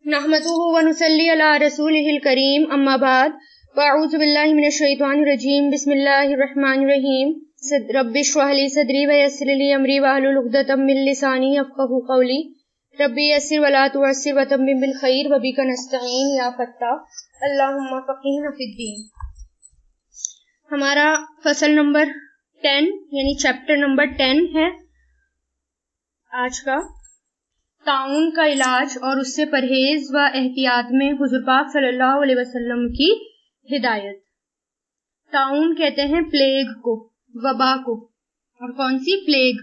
نحمده ونصلي على رسوله الكريم اما بعد فاعوذ بالله من الشیطان الرجیم بسم اللہ الرحمن الرحیم رب اشرح لي صدری ويسر لي امری واحلل عقدۃ من لسانی یفقهوا قولی رب یسر ولا تعسر وتمم بالخیر وبک نستعین یا فتاح اللهم فقہنا فی الدین۔ ہمارا فصل نمبر 10 یعنی چیپٹر نمبر 10 ہے آج کا، تعاون کا علاج اور اس سے پرہیز و احتیاط میں حضور پاک صلی اللہ علیہ وسلم کی ہدایت۔ تعاون کہتے ہیں پلیگ کو، وبا کو، اور کون سی پلیگ؟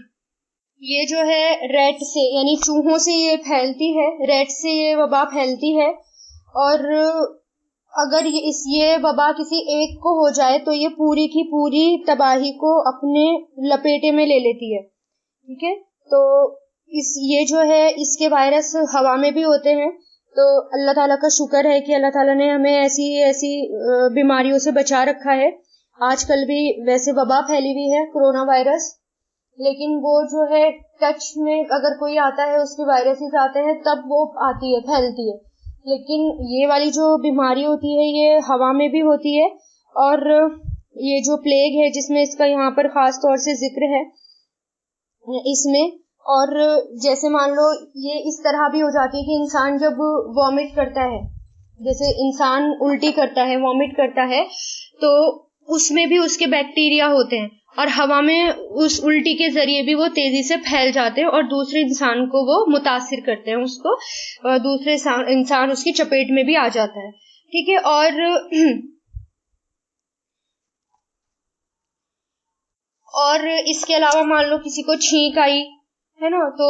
یہ جو ہے ریٹ سے یعنی چوہوں سے یہ پھیلتی ہے، ریٹ سے یہ وبا پھیلتی ہے، اور اگر یہ وبا کسی ایک کو ہو جائے تو یہ پوری کی پوری تباہی کو اپنے لپیٹے میں لے لیتی ہے، ٹھیک ہے؟ تو یہ جو ہے اس کے وائرس ہوا میں بھی ہوتے ہیں، تو اللہ تعالیٰ کا شکر ہے کہ اللہ تعالیٰ نے ہمیں ایسی بیماریوں سے بچا رکھا ہے۔ آج کل بھی ویسے وبا پھیلی ہوئی ہے، کرونا وائرس، لیکن وہ جو ہے ٹچ میں اگر کوئی آتا ہے، اس کے وائرسز آتے ہیں تب وہ آتی ہے، پھیلتی ہے، لیکن یہ والی جو بیماری ہوتی ہے یہ ہوا میں بھی ہوتی ہے، اور یہ جو پلیگ ہے جس میں اس کا یہاں پر خاص طور سے ذکر ہے اس میں، اور جیسے مان لو یہ اس طرح بھی ہو جاتی ہے کہ انسان جب وامٹ کرتا ہے، جیسے انسان الٹی کرتا ہے، وامٹ کرتا ہے، تو اس میں بھی اس کے بیکٹیریا ہوتے ہیں، اور ہوا میں اس الٹی کے ذریعے بھی وہ تیزی سے پھیل جاتے ہیں اور دوسرے انسان کو وہ متاثر کرتے ہیں، اس کو دوسرے انسان اس کی چپیٹ میں بھی آ جاتا ہے، ٹھیک ہے؟ اور اس کے علاوہ مان لو کسی کو چھینک آئی ہے نا، تو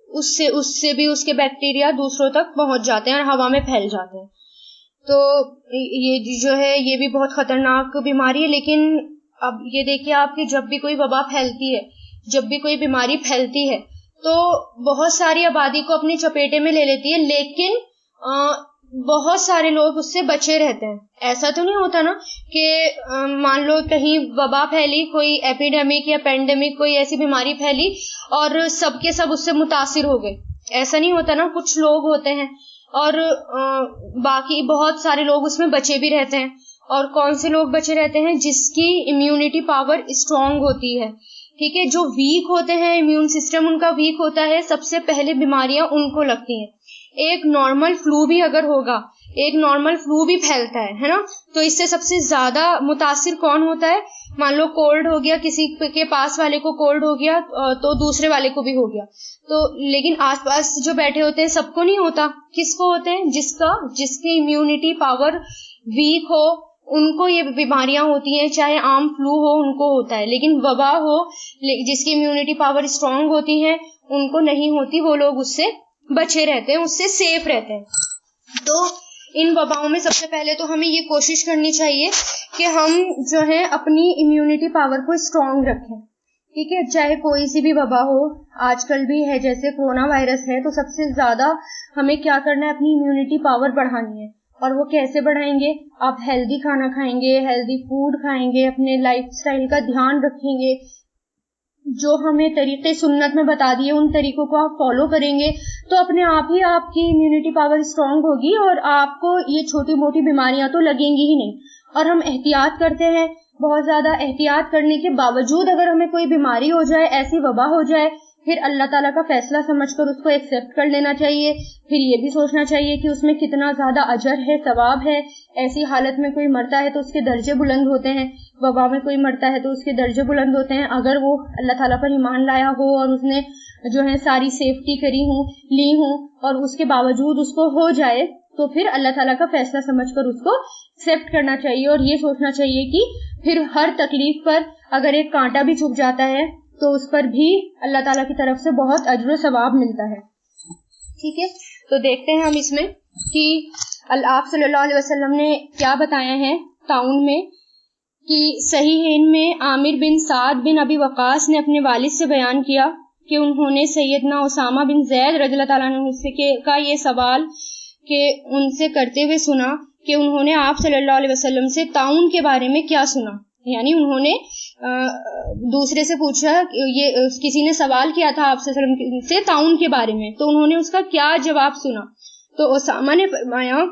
اس سے بھی اس کے بیکٹیریا دوسروں تک پہنچ جاتے ہیں اور ہوا میں پھیل جاتے ہیں۔ تو یہ جو ہے یہ بھی بہت خطرناک بیماری ہے، لیکن اب یہ دیکھیے آپ کہ جب بھی کوئی وبا پھیلتی ہے، جب بھی کوئی بیماری پھیلتی ہے تو بہت ساری آبادی کو اپنی چپیٹے میں لے لیتی ہے، لیکن بہت سارے لوگ اس سے بچے رہتے ہیں۔ ایسا تو نہیں ہوتا نا کہ مان لو کہیں وبا پھیلی، کوئی ایپیڈیمک یا پینڈیمک، کوئی ایسی بیماری پھیلی اور سب کے سب اس سے متاثر ہو گئے، ایسا نہیں ہوتا نا، کچھ لوگ ہوتے ہیں اور باقی بہت سارے لوگ اس میں بچے بھی رہتے ہیں۔ اور کون سے لوگ بچے رہتے ہیں؟ جس کی امیونٹی پاور اسٹرانگ ہوتی ہے، ٹھیک ہے؟ جو ویک ہوتے ہیں، امیون سسٹم ان کا ویک ہوتا ہے، سب سے پہلے بیماریاں ان کو لگتی ہیں۔ ایک نارمل فلو بھی اگر ہوگا، ایک نارمل فلو بھی پھیلتا ہے نا، تو اس سے سب سے زیادہ متاثر کون ہوتا ہے؟ مان لو کولڈ ہو گیا، کسی کے پاس والے کو کولڈ ہو گیا تو دوسرے والے کو بھی ہو گیا، تو لیکن آس پاس جو بیٹھے ہوتے ہیں سب کو نہیں ہوتا، کس کو ہوتے ہیں؟ جس کی امیونٹی پاور ویک ہو ان کو یہ بیماریاں ہوتی ہیں، چاہے عام فلو ہو ان کو ہوتا ہے، لیکن وبا ہو جس کی امیونٹی پاور اسٹرانگ ہوتی ہے ان کو نہیں ہوتی، وہ لوگ اس سے بچے رہتے ہیں، اس سے سیف رہتے ہیں۔ تو ان وباؤں میں سب سے پہلے تو ہمیں یہ کوشش کرنی چاہیے کہ ہم جو ہے اپنی امیونٹی پاور کو اسٹرانگ رکھیں، ٹھیک ہے؟ چاہے کوئی سی بھی وبا ہو، آج کل بھی ہے جیسے کرونا وائرس ہے، تو سب سے زیادہ ہمیں کیا کرنا ہے؟ اپنی امیونٹی پاور بڑھانی ہے، اور وہ کیسے بڑھائیں گے؟ آپ ہیلدی کھانا کھائیں گے، ہیلدی فوڈ کھائیں گے، اپنے لائف سٹائل کا دھیان رکھیں گے، جو ہمیں طریقے سنت میں بتا دیے ان طریقوں کو آپ فالو کریں گے تو اپنے آپ ہی آپ کی امیونٹی پاور اسٹرانگ ہوگی، اور آپ کو یہ چھوٹی موٹی بیماریاں تو لگیں گی ہی نہیں۔ اور ہم احتیاط کرتے ہیں، بہت زیادہ احتیاط کرنے کے باوجود اگر ہمیں کوئی بیماری ہو جائے، ایسی وبا ہو جائے، پھر اللہ تعالیٰ کا فیصلہ سمجھ کر اس کو ایکسیپٹ کر لینا چاہیے، پھر یہ بھی سوچنا چاہیے کہ اس میں کتنا زیادہ اجر ہے، ثواب ہے۔ ایسی حالت میں کوئی مرتا ہے تو اس کے درجے بلند ہوتے ہیں، وبا میں کوئی مرتا ہے تو اس کے درجے بلند ہوتے ہیں، اگر وہ اللہ تعالیٰ پر ایمان لایا ہو اور اس نے جو ہے ساری سیفٹی لی ہوں اور اس کے باوجود اس کو ہو جائے تو پھر اللہ تعالیٰ کا فیصلہ سمجھ کر اس کو ایکسیپٹ کرنا چاہیے، اور یہ سوچنا چاہیے کہ پھر ہر تکلیف پر اگر ایک کانٹا بھی چبھ جاتا ہے تو اس پر بھی اللہ تعالیٰ کی طرف سے بہت اجر و ثواب ملتا ہے، ٹھیک ہے؟ تو دیکھتے ہیں ہم اس میں کہ آپ صلی اللہ علیہ وسلم نے کیا بتایا ہے تعاون میں، کہ صحیحین میں عامر بن سعد بن ابی وقاص نے اپنے والد سے بیان کیا کہ انہوں نے سیدنا اسامہ بن زید رضی اللہ تعالیٰ عنہ سے کا یہ سوال کہ ان سے کرتے ہوئے سنا کہ انہوں نے آپ صلی اللہ علیہ وسلم سے تعاون کے بارے میں کیا سنا، یعنی انہوں نے دوسرے سے پوچھا، یہ کسی نے سوال کیا تھا آپ صلی اللہ علیہ وسلم سے تعاون کے بارے میں، تو انہوں نے اس کا کیا جواب سنا، تو اسامہ نے فرمایا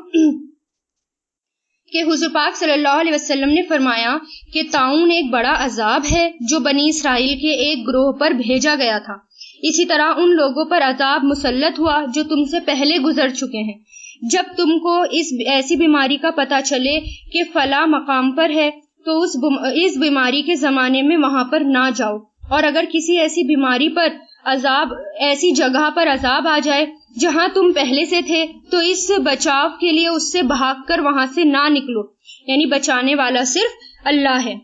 کہ حضور پاک صلی اللہ علیہ وسلم نے فرمایا کہ طاعون ایک بڑا عذاب ہے جو بنی اسرائیل کے ایک گروہ پر بھیجا گیا تھا، اسی طرح ان لوگوں پر عذاب مسلط ہوا جو تم سے پہلے گزر چکے ہیں۔ جب تم کو ایسی بیماری کا پتہ چلے کہ فلاں مقام پر ہے تو اس بیماری کے زمانے میں وہاں پر نہ جاؤ، اور اگر کسی ایسی بیماری پر ایسی جگہ پر عذاب آ جائے جہاں تم پہلے سے تھے تو اس بچاؤ کے لیے اس سے بھاگ کر وہاں سے نہ نکلو، یعنی بچانے والا صرف اللہ ہے۔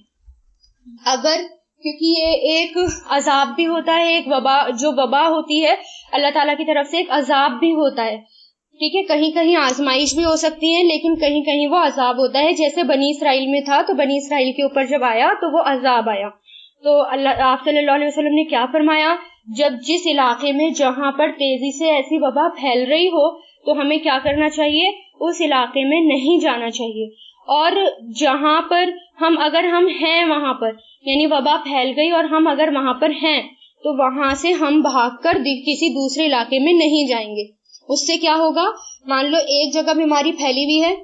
اگر کیونکہ یہ ایک عذاب بھی ہوتا ہے، ایک وبا، جو وبا ہوتی ہے اللہ تعالیٰ کی طرف سے ایک عذاب بھی ہوتا ہے، ٹھیک ہے، کہیں کہیں آزمائش بھی ہو سکتی ہے لیکن کہیں کہیں وہ عذاب ہوتا ہے، جیسے بنی اسرائیل میں تھا تو بنی اسرائیل کے اوپر جب آیا تو وہ عذاب آیا۔ تو آپ صلی اللہ علیہ وسلم نے کیا فرمایا، جب جس علاقے میں جہاں پر تیزی سے ایسی وبا پھیل رہی ہو تو ہمیں کیا کرنا چاہیے، اس علاقے میں نہیں جانا چاہیے، اور جہاں پر اگر ہم ہیں وہاں پر، یعنی وبا پھیل گئی اور ہم اگر وہاں پر ہیں تو وہاں سے ہم بھاگ کر کسی دوسرے علاقے میں نہیں جائیں گے۔ اس سے کیا ہوگا، مان لو ایک جگہ بیماری پھیلی ہوئی ہے،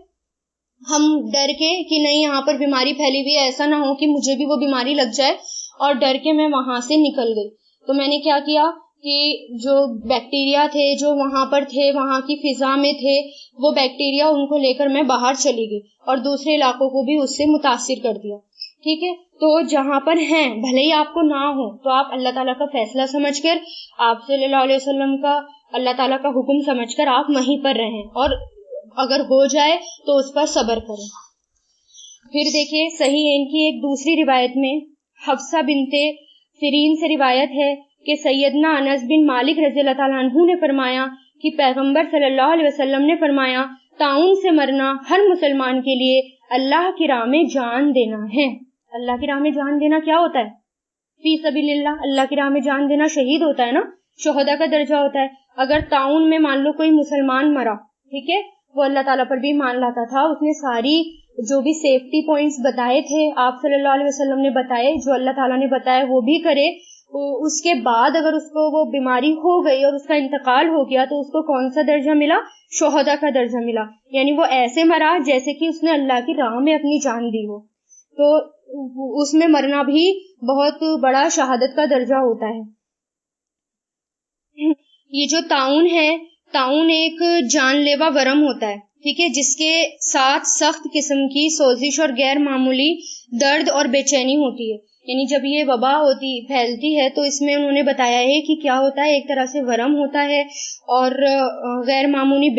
ہم ڈر کے کہ نہیں یہاں پر بیماری پھیلی ہوئی ہے، ایسا نہ ہو کہ مجھے بھی وہ بیماری لگ جائے، اور ڈر کے میں وہاں سے نکل گئی، تو میں نے کیا کیا کہ جو بیکٹیریا تھے جو وہاں پر تھے، وہاں کی فضا میں تھے، وہ بیکٹیریا ان کو لے کر میں باہر چلی گئی اور دوسرے علاقوں کو بھی اس سے متاثر کر دیا، ٹھیک ہے۔ تو جہاں پر ہیں بھلے ہی آپ کو نہ ہو تو آپ اللہ تعالیٰ کا فیصلہ سمجھ کر، آپ صلی اللہ علیہ وسلم کا، اللہ تعالیٰ کا حکم سمجھ کر آپ وہیں پر رہیں، اور اگر ہو جائے تو اس پر صبر کریں۔ پھر دیکھیے صحیح ان کی ایک دوسری روایت میں حفصہ بنت سیرین سے روایت ہے کہ سیدنا انس بن مالک رضی اللہ تعالیٰ عنہ نے فرمایا کہ پیغمبر صلی اللہ علیہ وسلم نے فرمایا طاعون سے مرنا ہر مسلمان کے لیے اللہ کی راہ میں جان دینا ہے۔ اللہ کی راہ میں جان دینا کیا ہوتا ہے؟ فی سبیل اللہ، اللہ کی راہ میں جان دینا شہید ہوتا ہے نا، شہداء کا درجہ ہوتا ہے۔ اگر طاعون میں مان لو کوئی مسلمان مرا، ٹھیک ہے، وہ اللہ تعالیٰ پر بھی مان لاتا تھا، اس نے ساری جو بھی سیفٹی پوائنٹس بتائے تھے آپ صلی اللہ علیہ وسلم نے بتائے، جو اللہ تعالیٰ نے بتایا وہ بھی کرے، اس کے بعد اگر اس کو وہ بیماری ہو گئی اور اس کا انتقال ہو گیا تو اس کو کون سا درجہ ملا؟ شہداء کا درجہ ملا، یعنی وہ ایسے مرا جیسے کہ اس نے اللہ کی راہ میں اپنی جان دی ہو، تو اس میں مرنا بھی بہت بڑا شہادت کا درجہ ہوتا ہے۔ یہ جو طاعون ہے، طاعون ایک جان لیوا ورم ہوتا ہے، ٹھیک ہے، جس کے ساتھ سخت قسم کی سوزش اور غیر معمولی درد اور بے چینی ہوتی ہے، یعنی جب یہ وبا پھیلتی ہے تو اس میں انہوں نے بتایا ہے کہ کیا ہوتا ہے، ایک طرح سے ورم ہوتا ہے اور غیر معمولی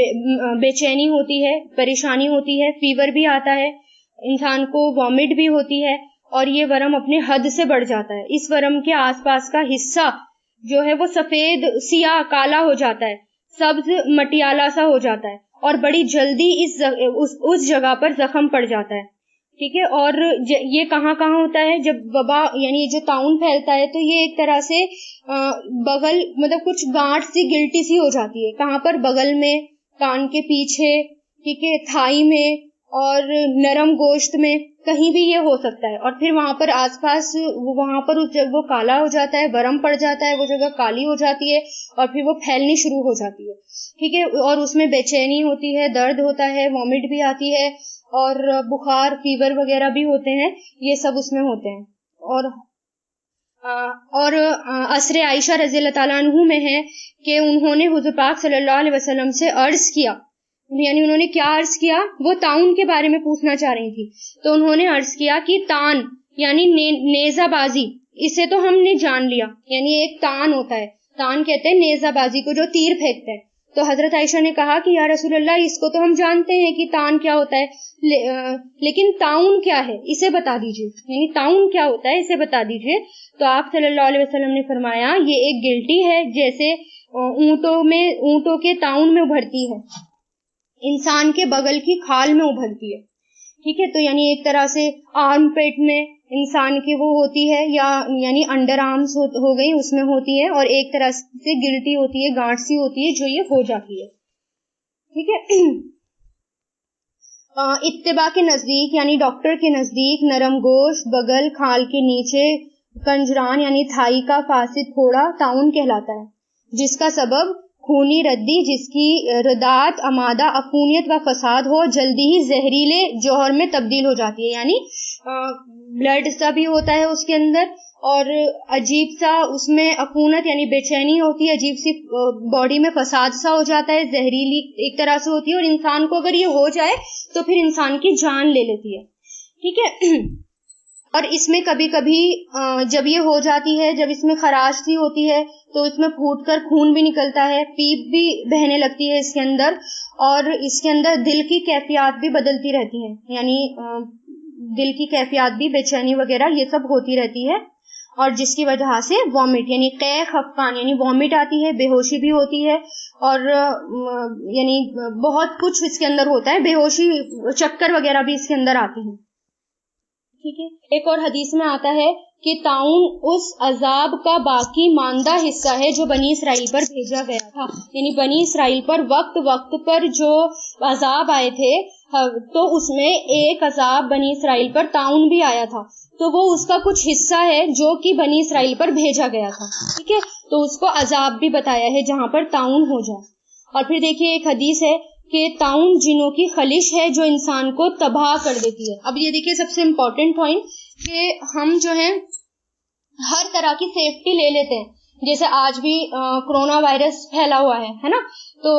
بے چینی ہوتی ہے، پریشانی ہوتی ہے، فیور بھی آتا ہے، انسان کو وامٹ بھی ہوتی ہے، اور یہ ورم اپنے حد سے بڑھ جاتا ہے۔ اس ورم کے آس پاس کا حصہ جو ہے وہ سفید، سیاہ، کالا ہو جاتا ہے، سبز مٹیالہ سا ہو جاتا ہے، اور بڑی جلدی اس جگہ پر زخم پڑ جاتا ہے، ٹھیک ہے۔ اور یہ کہاں ہوتا ہے جب وبا یعنی جو طاعون پھیلتا ہے تو یہ ایک طرح سے بغل، مطلب کچھ گانٹھ سی، گلٹی سی ہو جاتی ہے، کہاں پر؟ بغل میں، کان کے پیچھے، ٹھیک ہے، تھائی میں اور نرم گوشت میں، کہیں بھی یہ ہو سکتا ہے، اور پھر وہاں پر آس پاس وہاں پر اس جگہ وہ کالا ہو جاتا ہے، برم پڑ جاتا ہے، وہ جگہ کالی ہو جاتی ہے اور پھر وہ پھیلنی شروع ہو جاتی ہے، ٹھیک ہے، اور اس میں بے چینی ہوتی ہے، درد ہوتا ہے، وامٹ بھی آتی ہے، اور بخار، فیور وغیرہ بھی ہوتے ہیں، یہ سب اس میں ہوتے ہیں۔ اور عصر عائشہ رضی اللہ تعالیٰ عنہ میں ہے کہ انہوں نے حضور پاک صلی اللہ علیہ وسلم سے عرض کیا، یعنی انہوں نے کیا عرض کیا، وہ طاعون کے بارے میں پوچھنا چاہ رہی تھی، تو انہوں نے عرض کیا کہ تان یعنی نیزہ بازی، اسے تو ہم نے جان لیا، یعنی ایک تان ہوتا ہے، تان کہتے ہیں نیزہ بازی کو جو تیر پھینکتے ہیں، تو حضرت عائشہ نے کہا کہ یا رسول اللہ اس کو تو ہم جانتے ہیں کہ تان کیا ہوتا ہے، لیکن طاعون کیا ہے اسے بتا دیجئے، یعنی طاعون کیا ہوتا ہے اسے بتا دیجئے۔ تو آپ صلی اللہ علیہ وسلم نے فرمایا یہ ایک گلٹی ہے جیسے اونٹوں کے طاعون میں ابھرتی ہے، انسان کے بغل کی کھال میں ابھرتی ہے، ٹھیک ہے، تو یعنی ایک طرح سے آرم پیٹ میں انسان کی وہ ہوتی ہے، یا یعنی انڈر آرمز ہو گئی اس میں ہوتی ہے، اور ایک طرح سے گلٹی ہوتی ہے، گانٹ سی ہوتی ہے جو یہ ہو جاتی ہے، ٹھیک ہے۔ اتباع کے نزدیک یعنی ڈاکٹر کے نزدیک نرم گوشت، بغل، کھال کے نیچے، کنجران یعنی تھائی کا فاسد پھوڑا طاعون کہلاتا ہے، جس کا سبب خونی ردی جس کی ردات آمادہ عفونیت و فساد ہو جلدی ہی زہریلے جوہر میں تبدیل ہو جاتی ہے. یعنی بلڈ سا بھی ہوتا ہے اس کے اندر اور عجیب سا اس میں عفونت یعنی بے چینی ہوتی ہے, عجیب سی باڈی میں فساد سا ہو جاتا ہے, زہریلی ایک طرح سے ہوتی ہے اور انسان کو اگر یہ ہو جائے تو پھر انسان کی جان لے لیتی ہے. ٹھیک ہے. اور اس میں کبھی کبھی جب یہ ہو جاتی ہے, جب اس میں خراش سی ہوتی ہے تو اس میں پھوٹ کر خون بھی نکلتا ہے, پیپ بھی بہنے لگتی ہے اس کے اندر, اور اس کے اندر دل کی کیفیات بھی بدلتی رہتی ہیں. یعنی دل کی کیفیات بھی بے چینی وغیرہ یہ سب ہوتی رہتی ہے, اور جس کی وجہ سے وامٹ یعنی قے خفقان یعنی وامٹ آتی ہے, بے ہوشی بھی ہوتی ہے, اور یعنی بہت کچھ اس کے اندر ہوتا ہے, بے ہوشی چکر وغیرہ بھی اس کے اندر آتے ہیں. ٹھیک ہے. ایک اور حدیث میں آتا ہے کہ طاعون اس عذاب کا باقی ماندہ حصہ ہے جو بنی اسرائیل پر بھیجا گیا تھا. یعنی بنی اسرائیل پر وقت وقت پر جو عذاب آئے تھے تو اس میں ایک عذاب بنی اسرائیل پر طاعون بھی آیا تھا, تو وہ اس کا کچھ حصہ ہے جو کہ بنی اسرائیل پر بھیجا گیا تھا. ٹھیک ہے. تو اس کو عذاب بھی بتایا ہے جہاں پر طاعون ہو جائے. اور پھر دیکھیے ایک حدیث ہے کہ طاعون جنوں کی خلش ہے جو انسان کو تباہ کر دیتی ہے. اب یہ دیکھیے سب سے امپورٹنٹ پوائنٹ کہ ہم جو ہے ہر طرح کی سیفٹی لے لیتے ہیں, جیسے آج بھی کرونا وائرس پھیلا ہوا ہے نا, تو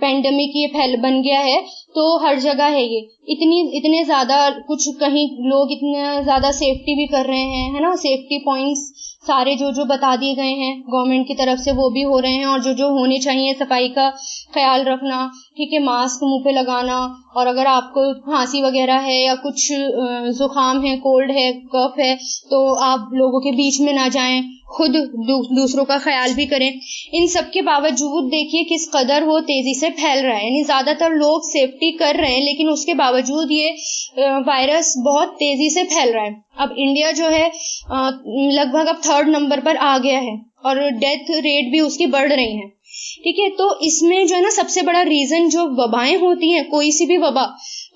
پینڈیمک یہ بن گیا ہے, تو ہر جگہ ہے یہ اتنے زیادہ کچھ کہیں لوگ اتنا زیادہ سیفٹی بھی کر رہے ہیں, ہے نا, سیفٹی پوائنٹس سارے جو بتا دیے گئے ہیں گورنمنٹ کی طرف سے وہ بھی ہو رہے ہیں, اور جو ہونے چاہیے صفائی کا خیال رکھنا, ٹھیک ہے, ماسک منہ پہ لگانا, اور اگر آپ کو کھانسی وغیرہ ہے یا کچھ زکام ہے, کولڈ ہے, کف ہے, تو آپ لوگوں کے بیچ میں نہ جائیں, خود دوسروں کا خیال بھی کریں. ان سب کے باوجود دیکھیے کس قدر وہ تیزی سے پھیل رہا ہے. یعنی زیادہ تر لوگ سیفٹی کر رہے ہیں لیکن اس کے باوجود یہ وائرس بہت تیزی سے پھیل رہا ہے. اب انڈیا جو ہے لگ بھگ اب 3rd نمبر پر آ گیا ہے اور ڈیتھ ریٹ بھی اس کی بڑھ رہی ہے. ٹھیک ہے. تو اس میں جو ہے نا سب سے بڑا ریزن جو وبائیں ہوتی ہیں, کوئی سی بھی وبا,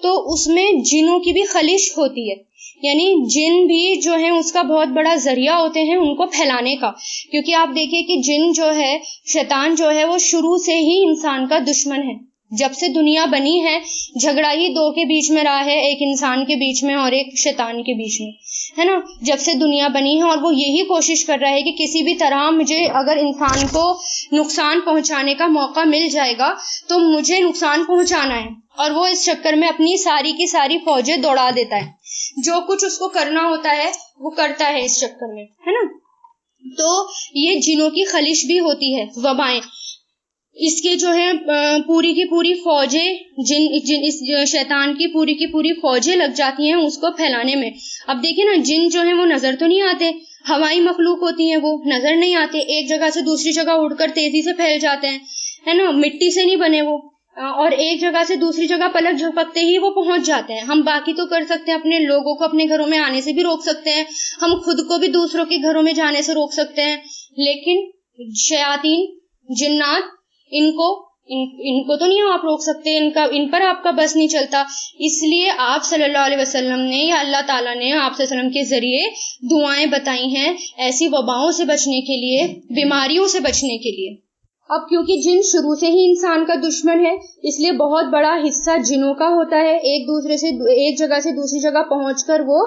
تو اس میں جنوں کی بھی خلش ہوتی ہے. یعنی جن بھی جو ہے اس کا بہت بڑا ذریعہ ہوتے ہیں ان کو پھیلانے کا, کیونکہ آپ دیکھیے کہ جن جو ہے, شیطان جو ہے وہ شروع سے ہی انسان کا دشمن ہے. جب سے دنیا بنی ہے جھگڑا ہی دو کے بیچ میں رہا ہے, ایک انسان کے بیچ میں اور ایک شیطان کے بیچ میں, ہے نا. جب سے دنیا بنی ہے اور وہ یہی کوشش کر رہا ہے کہ کسی بھی طرح مجھے اگر انسان کو نقصان پہنچانے کا موقع مل جائے گا تو مجھے نقصان پہنچانا ہے, اور وہ اس چکر میں اپنی ساری کی ساری فوجیں دوڑا دیتا ہے. جو کچھ اس کو کرنا ہوتا ہے وہ کرتا ہے اس چکر میں, ہے نا. تو یہ جنوں کی خلش بھی ہوتی ہے, وبائیں, اس کے جو ہے پوری کی پوری فوجیں اس شیطان کی پوری فوجیں لگ جاتی ہیں اس کو پھیلانے میں. اب دیکھیں نا, جن جو ہیں وہ نظر تو نہیں آتے, ہوائی مخلوق ہوتی ہیں, وہ نظر نہیں آتے, ایک جگہ سے دوسری جگہ اڑ کر تیزی سے پھیل جاتے ہیں, ہے نا, مٹی سے نہیں بنے وہ, اور ایک جگہ سے دوسری جگہ پلک جھپکتے ہی وہ پہنچ جاتے ہیں. ہم باقی تو کر سکتے ہیں, اپنے لوگوں کو اپنے گھروں میں آنے سے بھی روک سکتے ہیں, ہم خود کو بھی دوسروں کے گھروں میں جانے سے روک سکتے ہیں, لیکن شیاطین, جنات, ان کو تو نہیں آپ روک سکتے, ان پر آپ کا بس نہیں چلتا. اس لیے آپ صلی اللہ علیہ وسلم نے یا اللہ تعالیٰ نے آپ صلی اللہ علیہ وسلم کے ذریعے دعائیں بتائی ہیں ایسی وباؤں سے بچنے کے لیے, بیماریوں سے بچنے کے لیے. اب کیونکہ جن شروع سے ہی انسان کا دشمن ہے, اس لیے بہت بڑا حصہ جنوں کا ہوتا ہے, ایک جگہ سے دوسری جگہ پہنچ کر وہ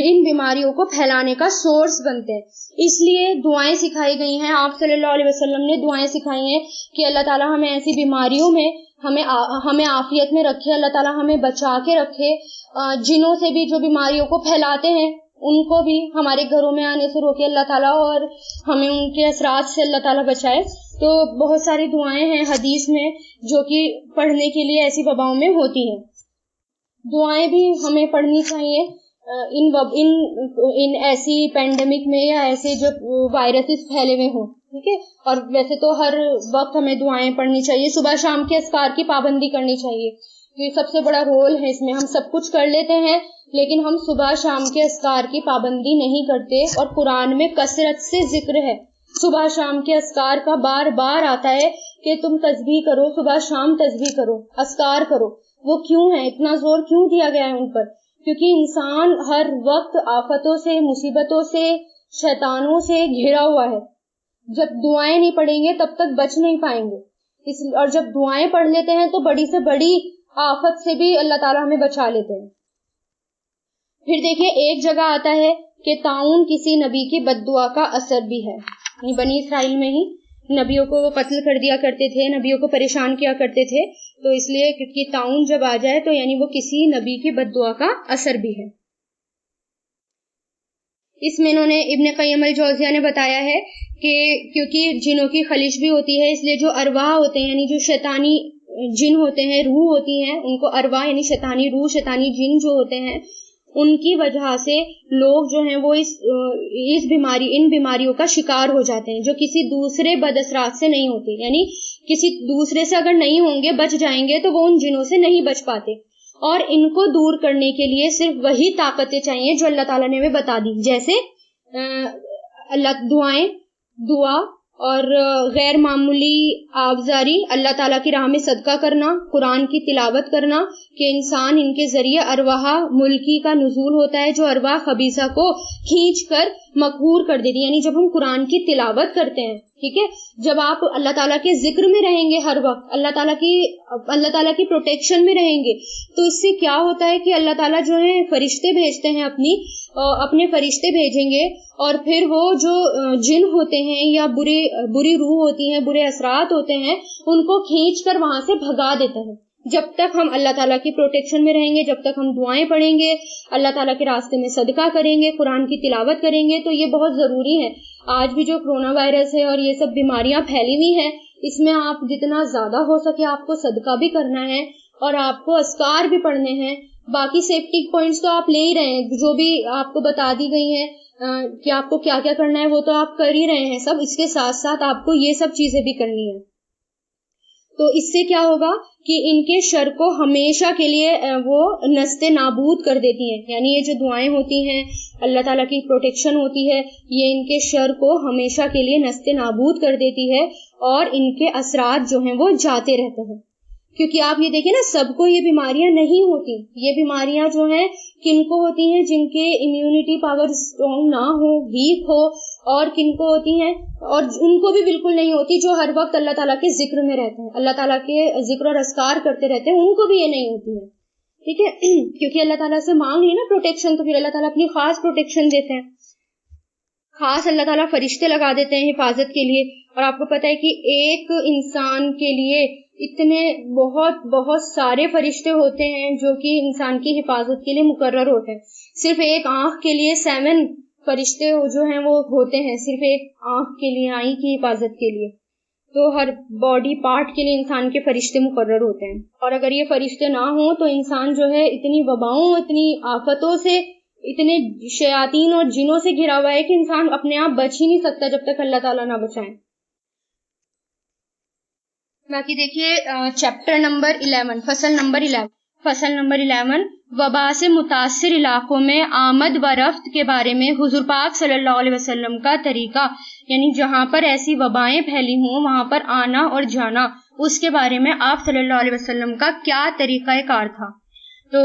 ان بیماریوں کو پھیلانے کا سورس بنتے ہیں. اس لیے دعائیں سکھائی گئی ہیں, آپ صلی اللہ علیہ وسلم نے دعائیں سکھائی ہیں کہ اللہ تعالیٰ ہمیں ایسی بیماریوں میں ہمیں عافیت میں رکھے, اللہ تعالیٰ ہمیں بچا کے رکھے, جنوں سے بھی جو بیماریوں کو پھیلاتے ہیں ان کو بھی ہمارے گھروں میں آنے سے روکے اللہ تعالیٰ, اور ہمیں ان کے اثرات سے اللہ تعالیٰ بچائے. تو بہت ساری دعائیں ہیں حدیث میں جو کہ پڑھنے کے لیے ایسی وباؤں میں ہوتی ہیں. دعائیں بھی ہمیں پڑھنی چاہیے ان ایسی پینڈیمک میں یا ایسے جو وائرسز پھیلے ہوئے ہوں. ٹھیک ہے. اور ویسے تو ہر وقت ہمیں دعائیں پڑھنی چاہیے, صبح شام کے اذکار کی پابندی کرنی چاہیے. یہ سب سے بڑا رول ہے اس میں. ہم سب کچھ کر لیتے ہیں لیکن ہم صبح شام کے اذکار کی پابندی نہیں کرتے, اور قرآن میں کثرت سے ذکر ہے صبح شام کے اذکار کا, بار بار آتا ہے کہ تم تسبیح کرو, صبح شام تسبیح کرو, اذکار کرو. وہ کیوں ہے, اتنا زور کیوں دیا گیا ہے ان پر؟ کیونکہ انسان ہر وقت آفتوں سے, مصیبتوں سے, شیطانوں سے گھرا ہوا ہے. جب دعائیں نہیں پڑھیں گے تب تک بچ نہیں پائیں گے. اور جب دعائیں پڑھ لیتے ہیں تو بڑی سے بڑی آفت سے بھی اللہ تعالیٰ ہمیں بچا لیتے ہیں. پھر دیکھیں ایک جگہ آتا ہے کہ طاعون کسی نبی کی بد دعا کا اثر بھی ہے. بنی اسرائیل میں ہی نبیوں کو وہ قتل کر دیا کرتے تھے, نبیوں کو پریشان کیا کرتے تھے, تو اس لیے کیونکہ طاعون جب آ جائے تو یعنی وہ کسی نبی کی بد دعا کا اثر بھی ہے. اس میں انہوں نے ابن قیم الجوزیہ نے بتایا ہے کہ کیونکہ جنوں کی خلش بھی ہوتی ہے, اس لیے جو ارواح ہوتے ہیں یعنی جو شیطانی جن ہوتے ہیں, روح ہوتی ہیں, ان کو ارواح یعنی شیطانی روح, شیطانی جن جو ہوتے ہیں, ان کی وجہ سے لوگ جو ہیں وہ ان بیماریوں کا شکار ہو جاتے ہیں جو کسی دوسرے بد اثرات سے نہیں ہوتے. یعنی کسی دوسرے سے اگر نہیں ہوں گے, بچ جائیں گے, تو وہ ان جنوں سے نہیں بچ پاتے. اور ان کو دور کرنے کے لیے صرف وہی طاقتیں چاہیے جو اللہ تعالیٰ نے ہمیں بتا دی, جیسے دعا اور غیر معمولی آبزاری, اللہ تعالیٰ کی راہ میں صدقہ کرنا, قرآن کی تلاوت کرنا, کہ انسان ان کے ذریعے ارواح ملکی کا نزول ہوتا ہے جو ارواح خبیثہ کو کھینچ کر مقہور کر دیتی. یعنی جب ہم قرآن کی تلاوت کرتے ہیں, ٹھیک ہے, جب آپ اللہ تعالیٰ کے ذکر میں رہیں گے, ہر وقت اللہ تعالیٰ کی پروٹیکشن میں رہیں گے, تو اس سے کیا ہوتا ہے کہ اللہ تعالیٰ جو ہے فرشتے بھیجتے ہیں, اپنے فرشتے بھیجیں گے, اور پھر وہ جو جن ہوتے ہیں یا بری روح ہوتی ہیں, برے اثرات ہوتے ہیں, ان کو کھینچ کر وہاں سے بھگا دیتے ہیں. جب تک ہم اللہ تعالیٰ کی پروٹیکشن میں رہیں گے, جب تک ہم دعائیں پڑھیں گے, اللہ تعالیٰ کے راستے میں صدقہ کریں گے, قرآن کی تلاوت کریں گے, تو یہ بہت ضروری ہے. آج بھی جو کرونا وائرس ہے اور یہ سب بیماریاں پھیلی ہوئی ہیں, اس میں آپ جتنا زیادہ ہو سکے آپ کو صدقہ بھی کرنا ہے اور آپ کو اذکار بھی پڑھنے ہیں. باقی سیفٹی پوائنٹس تو آپ لے ہی رہے ہیں, جو بھی آپ کو بتا دی گئی ہیں کہ آپ کو کیا کیا کرنا ہے وہ تو آپ کر ہی رہے ہیں سب. اس کے ساتھ ساتھ آپ کو یہ سب چیزیں بھی کرنی ہے. تو اس سے کیا ہوگا کہ ان کے شر کو ہمیشہ کے لیے وہ نست نابود کر دیتی ہیں. یعنی یہ جو دعائیں ہوتی ہیں, اللہ تعالیٰ کی پروٹیکشن ہوتی ہے, یہ ان کے شر کو ہمیشہ کے لیے نست نابود کر دیتی ہے, اور ان کے اثرات جو ہیں وہ جاتے رہتے ہیں. کیونکہ آپ یہ دیکھیں نا, سب کو یہ بیماریاں نہیں ہوتی. یہ بیماریاں جو ہیں کن کو ہوتی ہیں, جن کے امیونٹی پاور اسٹرانگ نہ ہو, ویک ہو, اور کن کو ہوتی ہیں, اور ان کو بھی بالکل نہیں ہوتی جو ہر وقت اللہ تعالیٰ کے ذکر میں رہتے ہیں, اللہ تعالیٰ کے ذکر اور اذکار کرتے رہتے ہیں, ان کو بھی یہ نہیں ہوتی ہے. ٹھیک ہے, کیونکہ اللہ تعالیٰ سے مانگ لی نا پروٹیکشن, تو پھر اللہ تعالیٰ اپنی خاص پروٹیکشن دیتے ہیں, خاص اللہ تعالیٰ فرشتے لگا دیتے ہیں حفاظت کے لیے. اور آپ کو پتا ہے کہ ایک انسان کے لیے اتنے بہت سارے فرشتے ہوتے ہیں جو کہ انسان کی حفاظت کے لیے مقرر ہوتے ہیں. صرف ایک آنکھ کے لیے 7 فرشتے جو ہیں وہ ہوتے ہیں, صرف ایک آنکھ کے لیے, آئی کی حفاظت کے لیے. تو ہر باڈی پارٹ کے لیے انسان کے فرشتے مقرر ہوتے ہیں. اور اگر یہ فرشتے نہ ہوں تو انسان جو ہے اتنی وباؤں, اتنی آفتوں سے, اتنے شیاطین اور جنوں سے گھرا ہوا ہے کہ انسان اپنے آپ بچ ہی نہیں سکتا جب تک اللہ تعالیٰ نہ بچائیں. باقی دیکھیے چیپٹر نمبر 11, فصل نمبر 11 وبا سے متاثر علاقوں میں آمد و رفت کے بارے میں حضور پاک صلی اللہ علیہ وسلم کا طریقہ, یعنی جہاں پر ایسی وبائیں پھیلی ہوں وہاں پر آنا اور جانا, اس کے بارے میں آپ صلی اللہ علیہ وسلم کا کیا طریقہ کار تھا. تو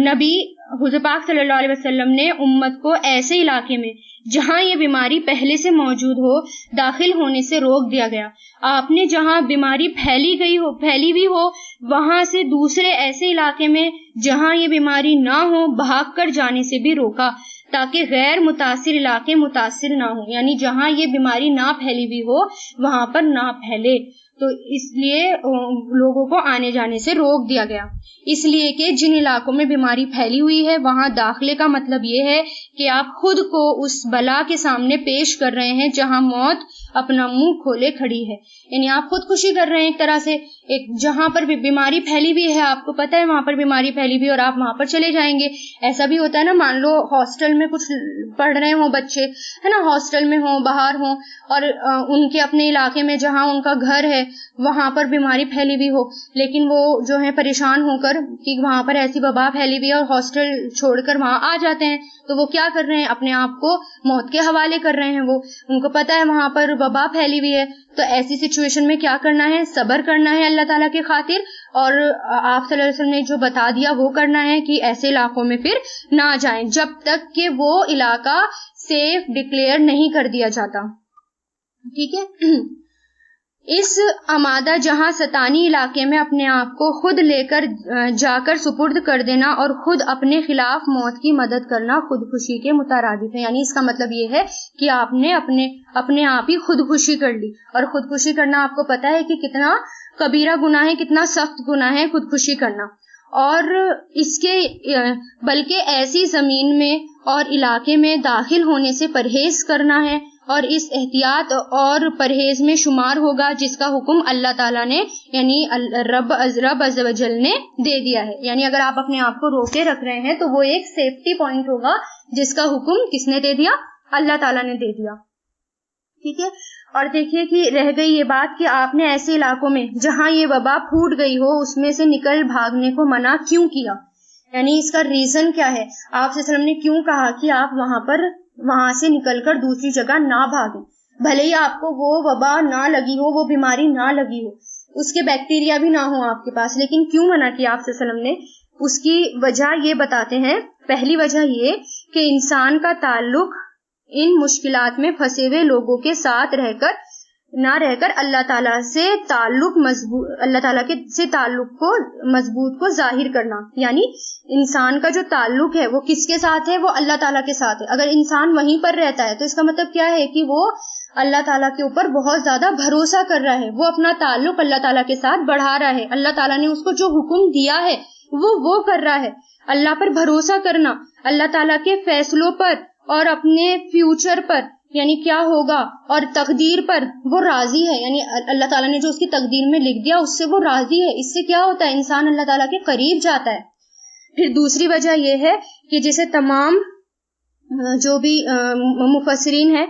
نبی حضور پاک صلی اللہ علیہ وسلم نے امت کو ایسے علاقے میں جہاں یہ بیماری پہلے سے موجود ہو داخل ہونے سے روک دیا گیا. آپ نے جہاں بیماری پھیلی ہوئی ہو وہاں سے دوسرے ایسے علاقے میں جہاں یہ بیماری نہ ہو بھاگ کر جانے سے بھی روکا, تاکہ غیر متاثر علاقے متاثر نہ ہوں, یعنی جہاں یہ بیماری نہ پھیلی ہوئی ہو وہاں پر نہ پھیلے. تو اس لیے لوگوں کو آنے جانے سے روک دیا گیا, اس لیے کہ جن علاقوں میں بیماری پھیلی ہوئی ہے وہاں داخلے کا مطلب یہ ہے کہ آپ خود کو اس بلا کے سامنے پیش کر رہے ہیں جہاں موت اپنا منہ کھولے کھڑی ہے. یعنی آپ خودکشی کر رہے ہیں ایک طرح سے, جہاں پر بیماری پھیلی ہوئی ہے, آپ کو پتا ہے وہاں پر بیماری پھیلی ہوئی اور آپ وہاں پر چلے جائیں گے. ایسا بھی ہوتا ہے نا, مان لو ہاسٹل میں کچھ پڑھ رہے ہوں بچے, ہے نا, ہاسٹل میں ہوں, باہر ہوں, اور ان کے اپنے علاقے میں جہاں ان کا گھر ہے وہاں پر بیماری پھیلی ہوئی ہو, لیکن وہ جو ہے پریشان ہو کر کہ وہاں پر ایسی وبا پھیلی ہوئی ہے اور ہاسٹل چھوڑ کر وہاں آ جاتے ہیں, تو وہ کیا کر رہے ہیں, اپنے آپ کو موت کے حوالے کر رہے ہیں. وہ ان کو پتا ہے وہاں پر وبا پھیلی ہوئی ہے, تو ایسی سچویشن میں کیا کرنا ہے, صبر کرنا ہے اللہ تعالیٰ کی خاطر, اور آپ صلی اللہ علیہ وسلم نے جو بتا دیا وہ کرنا ہے کہ ایسے علاقوں میں پھر نہ جائیں جب تک کہ وہ علاقہ سیف ڈکلیئر نہیں کر دیا جاتا. ٹھیک ہے. اس آمادہ جہاں ستانی علاقے میں اپنے آپ کو خود لے کر جا کر سپرد کر دینا اور خود اپنے خلاف موت کی مدد کرنا خودکشی کے مترادف ہے. یعنی اس کا مطلب یہ ہے کہ آپ نے اپنے آپ ہی خودکشی کر لی. اور خودکشی کرنا آپ کو پتا ہے کہ کتنا کبیرہ گناہ ہے, کتنا سخت گناہ ہے خودکشی کرنا. اور اس کے بلکہ ایسی زمین میں اور علاقے میں داخل ہونے سے پرہیز کرنا ہے, اور اس احتیاط اور پرہیز میں شمار ہوگا جس کا حکم اللہ تعالیٰ نے یعنی رب عز و جل نے دے دیا ہے. یعنی اگر آپ اپنے آپ کو روکے رکھ رہے ہیں تو وہ ایک سیفٹی پوائنٹ ہوگا جس کا حکم کس نے دے دیا؟ اللہ تعالیٰ نے دے دیا. ٹھیک ہے. اور دیکھیے کہ رہ گئی یہ بات کہ آپ نے ایسے علاقوں میں جہاں یہ وبا پھوٹ گئی ہو اس میں سے نکل بھاگنے کو منع کیوں کیا؟ یعنی اس کا ریزن کیا ہے؟ آپ صلی اللہ علیہ وسلم نے کیوں کہا کہ آپ وہاں سے نکل کر دوسری جگہ نہ بھاگیں؟ بھلے ہی آپ کو وہ وبا نہ لگی ہو, وہ بیماری نہ لگی ہو, اس کے بیکٹیریا بھی نہ ہو آپ کے پاس, لیکن کیوں منع کیا آپ صلی اللہ علیہ وسلم نے؟ اس کی وجہ یہ بتاتے ہیں. پہلی وجہ یہ کہ انسان کا تعلق ان مشکلات میں پھنسے ہوئے لوگوں کے ساتھ رہ کر اللہ تعالیٰ سے تعلق کو مضبوط کو ظاہر کرنا. یعنی انسان کا جو تعلق ہے وہ کس کے ساتھ ہے؟ وہ اللہ تعالیٰ کے ساتھ ہے. اگر انسان وہیں پر رہتا ہے تو اس کا مطلب کیا ہے کہ وہ اللہ تعالیٰ کے اوپر بہت زیادہ بھروسہ کر رہا ہے, وہ اپنا تعلق اللہ تعالیٰ کے ساتھ بڑھا رہا ہے. اللہ تعالیٰ نے اس کو جو حکم دیا ہے وہ کر رہا ہے. اللہ پر بھروسہ کرنا, اللہ تعالیٰ کے فیصلوں پر اور اپنے فیوچر پر یعنی کیا ہوگا اور تقدیر پر وہ راضی ہے. یعنی اللہ تعالیٰ نے جو اس کی تقدیر میں لکھ دیا اس سے وہ راضی ہے. اس سے کیا ہوتا ہے؟ انسان اللہ تعالیٰ کے قریب جاتا ہے. پھر دوسری وجہ یہ ہے کہ جسے تمام جو بھی مفسرین ہیں,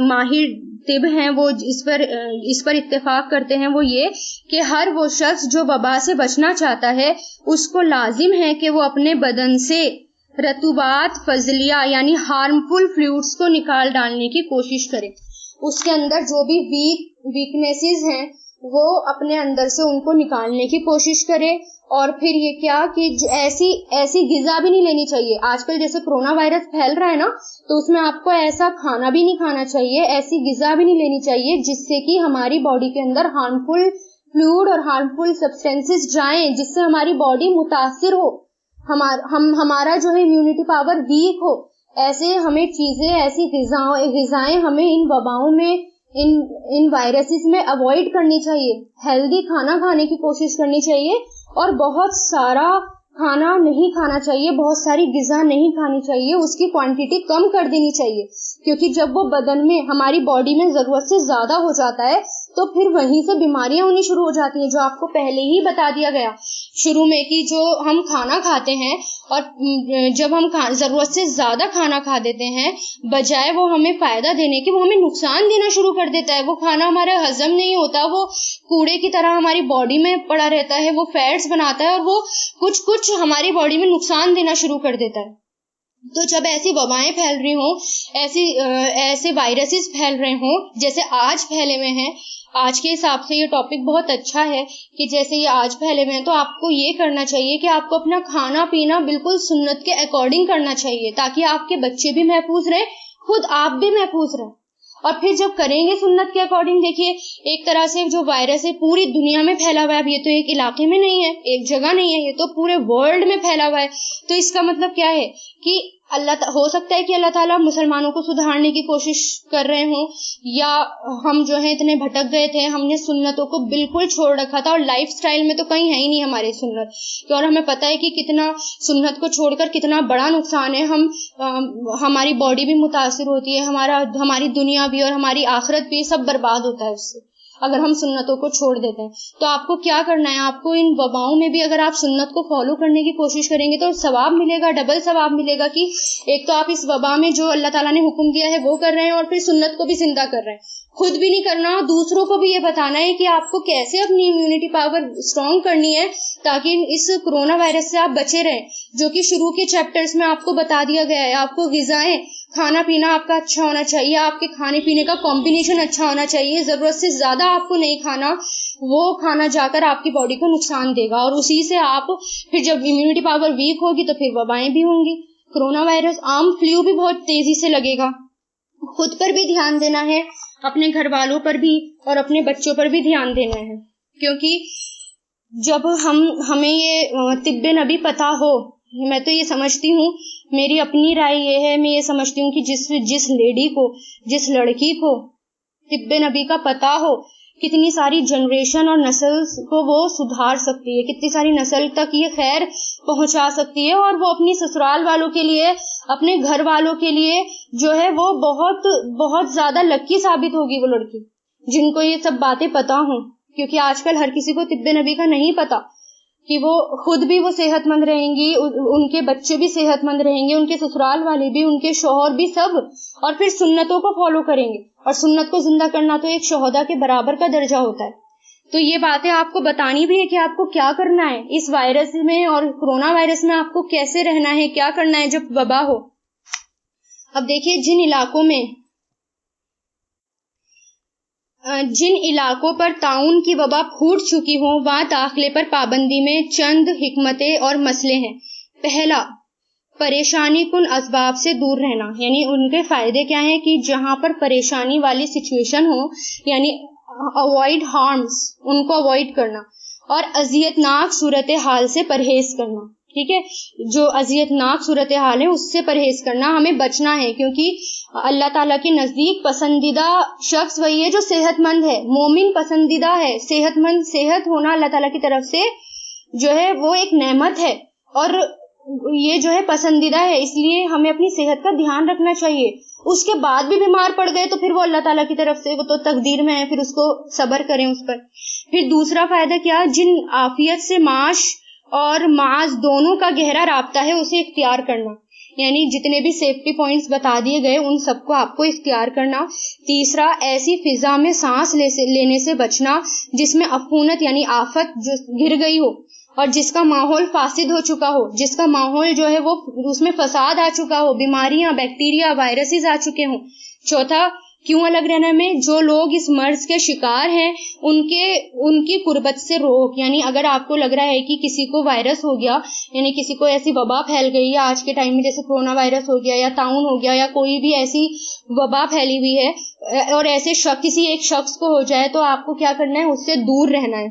ماہر طب ہیں, وہ اس پر اتفاق کرتے ہیں, وہ یہ کہ ہر وہ شخص جو وبا سے بچنا چاہتا ہے اس کو لازم ہے کہ وہ اپنے بدن سے رطوبات فضلیہ یعنی ہارمفل فلوئڈز کو نکال ڈالنے کی کوشش کرے. اس کے اندر جو بھی ویکنیسز ہیں وہ اپنے اندر سے ان کو نکالنے کی کوشش کرے. اور پھر یہ کیا کہ ایسی غذا بھی نہیں لینی چاہیے. آج کل جیسے کرونا وائرس پھیل رہا ہے نا, تو اس میں آپ کو ایسا کھانا بھی نہیں کھانا چاہیے, ایسی غذا بھی نہیں لینی چاہیے جس سے کہ ہماری باڈی کے اندر ہارمفل فلوئڈ اور ہارمفل سبسٹینسز جائیں, جس سے ہماری باڈی متاثر ہو, ہمارا جو ہے امیونٹی پاور ویک ہو. ایسے ہمیں چیزیں, ایسی غذائیں ہمیں ان وباؤں میں, ان وائرسز میں اوائڈ کرنی چاہیے. ہیلدی کھانا کھانے کی کوشش کرنی چاہیے اور بہت سارا کھانا نہیں کھانا چاہیے, بہت ساری غذا نہیں کھانی چاہیے, اس کی کوانٹٹی کم کر دینی چاہیے. کیونکہ جب وہ بدن میں ہماری باڈی میں ضرورت سے زیادہ ہو جاتا ہے تو پھر وہیں سے بیماریاں ہونی شروع ہو جاتی ہیں, جو آپ کو پہلے ہی بتا دیا گیا شروع میں کہ جو ہم کھانا کھاتے ہیں اور جب ہم ضرورت سے زیادہ کھانا کھا دیتے ہیں, بجائے وہ ہمیں فائدہ دینے کے وہ ہمیں نقصان دینا شروع کر دیتا ہے. وہ کھانا ہمارا ہضم نہیں ہوتا, وہ کوڑے کی طرح ہماری باڈی میں پڑا رہتا ہے, وہ فیٹس بناتا ہے اور وہ کچھ ہماری باڈی میں نقصان دینا شروع کر دیتا ہے. تو جب ایسی وبائیں پھیل رہی ہوں, ایسے وائرسز پھیل رہے ہوں جیسے آج پھیلے ہوئے ہیں, آج کے حساب سے یہ ٹاپک بہت اچھا ہے کہ جیسے یہ آج پھیلے ہوئے ہیں تو آپ کو یہ کرنا چاہیے کہ آپ کو اپنا کھانا پینا بالکل سنت کے اکارڈنگ کرنا چاہیے, تاکہ آپ کے بچے بھی محفوظ رہیں, خود آپ بھی محفوظ رہیں. اور پھر جب کریں گے سنت کے اکارڈنگ, دیکھیے ایک طرح سے جو وائرس ہے پوری دنیا میں پھیلا ہوا ہے. اب یہ تو ایک علاقے میں نہیں ہے, ایک جگہ نہیں ہے, یہ تو پورے ورلڈ میں پھیلا ہوا ہے. تو اس کا مطلب کیا ہے کہ ہو سکتا ہے کہ اللہ تعالیٰ مسلمانوں کو سدھارنے کی کوشش کر رہے ہوں, یا ہم جو ہیں اتنے بھٹک گئے تھے, ہم نے سنتوں کو بالکل چھوڑ رکھا تھا, اور لائف سٹائل میں تو کہیں ہے ہی نہیں ہمارے سنت. اور ہمیں پتہ ہے کہ کتنا سنت کو چھوڑ کر کتنا بڑا نقصان ہے. ہماری باڈی بھی متاثر ہوتی ہے, ہماری دنیا بھی اور ہماری آخرت بھی, سب برباد ہوتا ہے اس سے اگر ہم سنتوں کو چھوڑ دیتے ہیں. تو آپ کو کیا کرنا ہے, آپ کو ان وباؤں میں بھی اگر آپ سنت کو فالو کرنے کی کوشش کریں گے تو ثواب ملے گا, ڈبل ثواب ملے گا. کہ ایک تو آپ اس وبا میں جو اللہ تعالیٰ نے حکم دیا ہے وہ کر رہے ہیں, اور پھر سنت کو بھی زندہ کر رہے ہیں. خود بھی نہیں کرنا, دوسروں کو بھی یہ بتانا ہے کہ آپ کو کیسے اپنی امیونٹی پاور اسٹرانگ کرنی ہے تاکہ اس کرونا وائرس سے آپ بچے رہیں, جو کہ شروع کے چیپٹرز میں آپ کو بتا دیا گیا ہے. آپ کو غذائیں, کھانا پینا آپ کا اچھا ہونا چاہیے, آپ کے کھانے پینے کا کمبینیشن اچھا ہونا چاہیے. ضرورت سے زیادہ آپ کو نہیں کھانا, وہ کھانا جا کر آپ کی باڈی کو نقصان دے گا, اور اسی سے آپ پھر جب امیونٹی پاور ویک ہوگی تو پھر وبائیں بھی ہوں گی. کرونا وائرس, عام فلو بھی بہت تیزی سے لگے گا. خود پر بھی دھیان دینا ہے, اپنے گھر والوں پر بھی اور اپنے بچوں پر بھی دھیان دینا ہے، کیونکہ جب ہمیں یہ طب نبی پتا ہو، میں تو یہ سمجھتی ہوں، میری اپنی رائے یہ ہے، میں یہ سمجھتی ہوں کہ جس لیڈی کو، جس لڑکی کو طب نبی کا پتا ہو، کتنی ساری جنریشن اور نسل کو وہ سدھار سکتی ہے، کتنی ساری نسل تک یہ خیر پہنچا سکتی ہے، اور وہ اپنی سسرال والوں کے لیے، اپنے گھر والوں کے لیے جو ہے وہ بہت بہت زیادہ لکی ثابت ہوگی وہ لڑکی، جن کو یہ سب باتیں پتا ہوں. کیونکہ آج کل ہر کسی کو طب نبی کا نہیں پتا کہ وہ خود بھی وہ صحت مند رہیں گی، ان کے بچے بھی صحت مند رہیں گے، ان کے سسرال والے بھی، ان کے شوہر بھی، سب، اور پھر سنتوں کو فالو کریں گے. اور سنت کو زندہ کرنا تو ایک شہدا کے برابر کا درجہ ہوتا ہے. تو یہ باتیں آپ کو بتانی بھی ہے کہ آپ کو کیا کرنا ہے اس وائرس میں، اور کرونا وائرس میں آپ کو کیسے رہنا ہے، کیا کرنا ہے جب وبا ہو. اب دیکھیے، جن علاقوں پر طاعون کی وبا پھوٹ چکی ہوں، وہاں داخلے پر پابندی میں چند حکمتیں اور مسئلے ہیں. پہلا، پریشانی کن اسباب سے دور رہنا. یعنی ان کے فائدے کیا ہیں کہ جہاں پر پریشانی والی سچویشن ہو، یعنی اوائڈ ہارمز، ان کو اوائڈ کرنا، اور اذیت ناک صورتحال سے پرہیز کرنا. ٹھیک ہے، جو اذیت ناک صورتحال ہے اس سے پرہیز کرنا، ہمیں بچنا ہے، کیونکہ اللہ تعالیٰ کے نزدیک پسندیدہ شخص وہی ہے جو صحت مند ہے. مومن پسندیدہ ہے، صحت مند. صحت ہونا اللہ تعالیٰ کی طرف سے جو ہے وہ ایک نعمت ہے، اور یہ جو ہے پسندیدہ ہے. اس لیے ہمیں اپنی صحت کا دھیان رکھنا چاہیے. اس کے بعد بھی بیمار پڑ گئے تو پھر وہ اللہ تعالیٰ کی طرف سے، وہ تو تقدیر میں ہے، پھر اس کو صبر کریں اس پر. پھر دوسرا فائدہ کیا، جن عافیت سے معاش اور معاذ دونوں کا گہرا رابطہ ہے اسے اختیار کرنا. یعنی جتنے بھی سیفٹی پوائنٹس بتا دیے گئے ان سب کو آپ کو اختیار کرنا. تیسرا، ایسی فضا میں سانس لینے سے بچنا جس میں عفونت یعنی آفت جو گر گئی ہو، اور جس کا ماحول فاسد ہو چکا ہو، جس کا ماحول جو ہے وہ اس میں فساد آ چکا ہو، بیماریاں، بیکٹیریا، وائرسز آ چکے ہوں. چوتھا، کیوں الگ رہنے میں جو لوگ اس مرض کے شکار ہیں ان کی قربت سے روک. یعنی اگر آپ کو لگ رہا ہے کہ کسی کو وائرس ہو گیا، یعنی کسی کو ایسی وبا پھیل گئی ہے آج کے ٹائم میں، جیسے کورونا وائرس ہو گیا یا طاعون ہو گیا یا کوئی بھی ایسی وبا پھیلی ہوئی ہے، اور ایسے کسی ایک شخص کو ہو جائے، تو آپ کو کیا کرنا ہے، اس سے دور رہنا ہے،